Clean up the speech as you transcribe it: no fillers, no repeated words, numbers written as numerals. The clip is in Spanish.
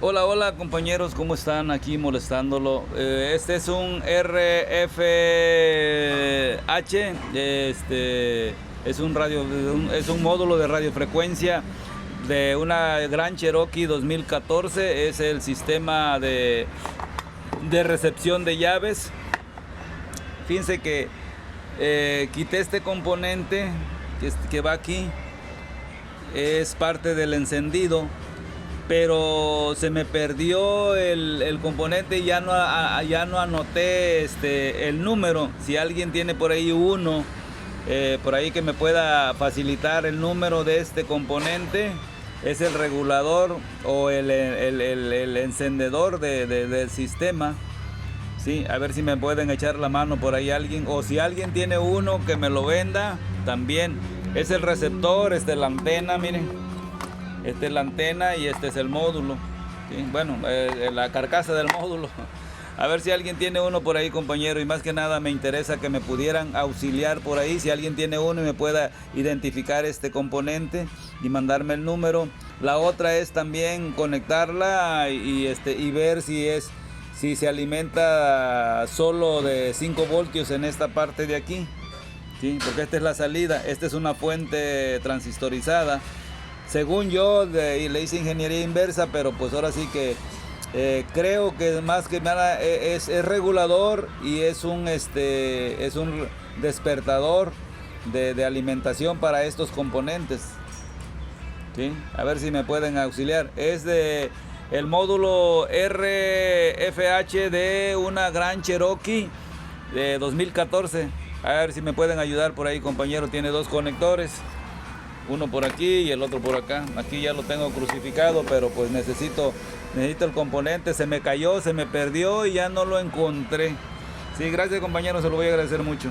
Hola, hola compañeros, ¿cómo están? Aquí molestándolo. Este es un RFH, es un módulo de radiofrecuencia de una Gran Cherokee 2014. Es el sistema de recepción de llaves. Fíjense que quité este componente que va aquí, es parte del encendido, pero se me perdió el componente y ya no anoté el número. Si alguien tiene por ahí uno, por ahí que me pueda facilitar el número de este componente, es el regulador o el encendedor del sistema. Sí, a ver si me pueden echar la mano por ahí alguien, o si alguien tiene uno que me lo venda también. Es el receptor, la antena, miren. Esta es la antena y este es el módulo. ¿Sí? Bueno, la carcasa del módulo. A ver si alguien tiene uno por ahí, compañero. Y más que nada me interesa que me pudieran auxiliar por ahí. Si alguien tiene uno y me pueda identificar este componente y mandarme el número. La otra es también conectarla y ver si se alimenta solo de 5 voltios en esta parte de aquí. ¿Sí? Porque esta es la salida. Esta es una fuente transistorizada. Según yo le hice ingeniería inversa, pero pues ahora sí que creo que más que nada es regulador y es un despertador de alimentación para estos componentes. ¿Sí? A ver si me pueden auxiliar. Es de el módulo RFH de una Gran Cherokee de 2014. A ver si me pueden ayudar por ahí, compañero. Tiene dos conectores. Uno por aquí y el otro por acá. Aquí ya lo tengo crucificado, pero pues necesito el componente. Se me cayó, se me perdió y ya no lo encontré. Sí, gracias compañero, se lo voy a agradecer mucho.